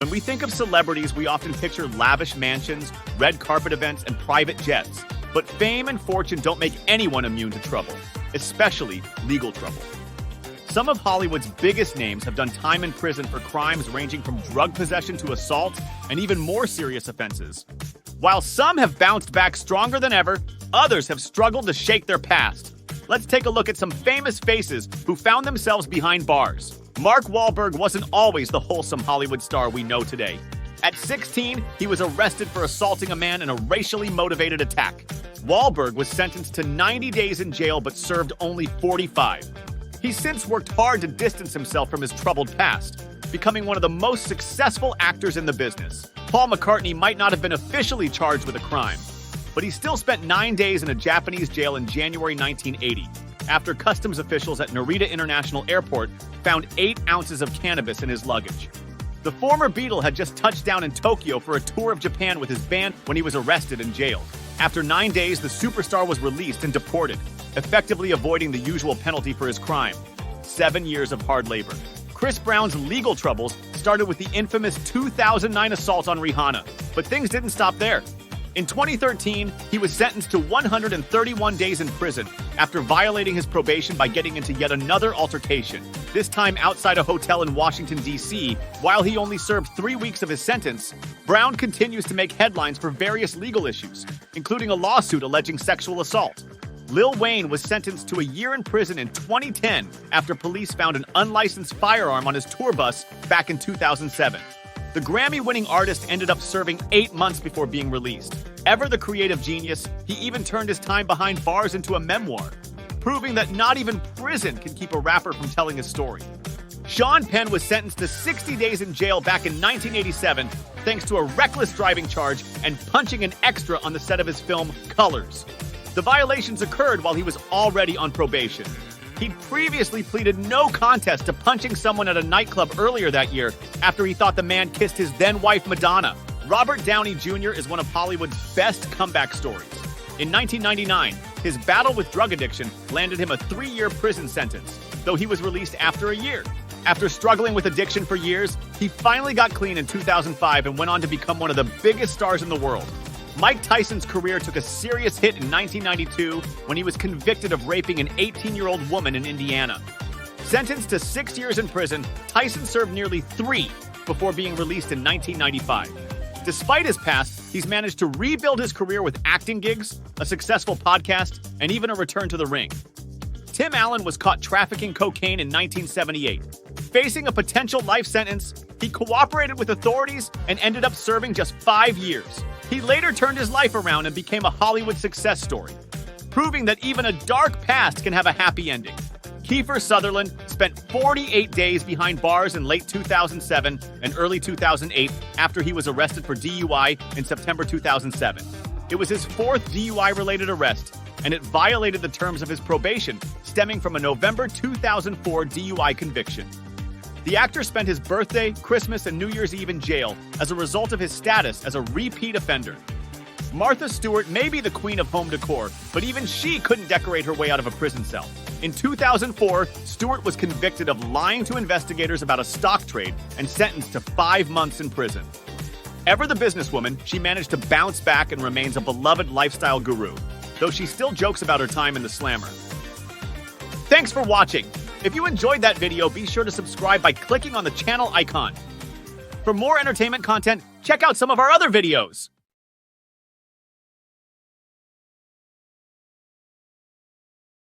When we think of celebrities, we often picture lavish mansions, red carpet events, and private jets. But fame and fortune don't make anyone immune to trouble, especially legal trouble. Some of Hollywood's biggest names have done time in prison for crimes ranging from drug possession to assault and even more serious offenses. While some have bounced back stronger than ever, others have struggled to shake their past. Let's take a look at some famous faces who found themselves behind bars. Mark Wahlberg wasn't always the wholesome Hollywood star we know today. At 16, he was arrested for assaulting a man in a racially motivated attack. Wahlberg was sentenced to 90 days in jail but served only 45. He's since worked hard to distance himself from his troubled past, becoming one of the most successful actors in the business. Paul McCartney might not have been officially charged with a crime, but he still spent 9 days in a Japanese jail in January 1980, after customs officials at Narita International Airport found 8 ounces of cannabis in his luggage. The former Beatle had just touched down in Tokyo for a tour of Japan with his band when he was arrested and jailed. After 9 days, the superstar was released and deported, effectively avoiding the usual penalty for his crime: 7 years of hard labor. Chris Brown's legal troubles started with the infamous 2009 assault on Rihanna, but things didn't stop there. In 2013, he was sentenced to 131 days in prison after violating his probation by getting into yet another altercation, this time outside a hotel in Washington, D.C. While he only served 3 weeks of his sentence, Brown continues to make headlines for various legal issues, including a lawsuit alleging sexual assault. Lil Wayne was sentenced to a year in prison in 2010 after police found an unlicensed firearm on his tour bus back in 2007. The Grammy-winning artist ended up serving 8 months before being released. Ever the creative genius, he even turned his time behind bars into a memoir, proving that not even prison can keep a rapper from telling his story. Sean Penn was sentenced to 60 days in jail back in 1987 thanks to a reckless driving charge and punching an extra on the set of his film Colors. The violations occurred while he was already on probation. He'd previously pleaded no contest to punching someone at a nightclub earlier that year after he thought the man kissed his then-wife Madonna. Robert Downey Jr. is one of Hollywood's best comeback stories. In 1999, his battle with drug addiction landed him a 3-year prison sentence, though he was released after a year. After struggling with addiction for years, he finally got clean in 2005 and went on to become one of the biggest stars in the world. Mike Tyson's career took a serious hit in 1992 when he was convicted of raping an 18-year-old woman in Indiana. Sentenced to 6 years in prison, Tyson served nearly 3 before being released in 1995. Despite his past, he's managed to rebuild his career with acting gigs, a successful podcast, and even a return to the ring. Tim Allen was caught trafficking cocaine in 1978. Facing a potential life sentence, he cooperated with authorities and ended up serving just 5 years. He later turned his life around and became a Hollywood success story, proving that even a dark past can have a happy ending. Kiefer Sutherland spent 48 days behind bars in late 2007 and early 2008 after he was arrested for DUI in September 2007. It was his 4th DUI-related arrest, and it violated the terms of his probation, stemming from a November 2004 DUI conviction. The actor spent his birthday, Christmas, and New Year's Eve in jail as a result of his status as a repeat offender. Martha Stewart may be the queen of home decor, but even she couldn't decorate her way out of a prison cell. In 2004, Stewart was convicted of lying to investigators about a stock trade and sentenced to 5 months in prison. Ever the businesswoman, she managed to bounce back and remains a beloved lifestyle guru, though she still jokes about her time in the slammer. Thanks for watching. If you enjoyed that video, be sure to subscribe by clicking on the channel icon. For more entertainment content, check out some of our other videos.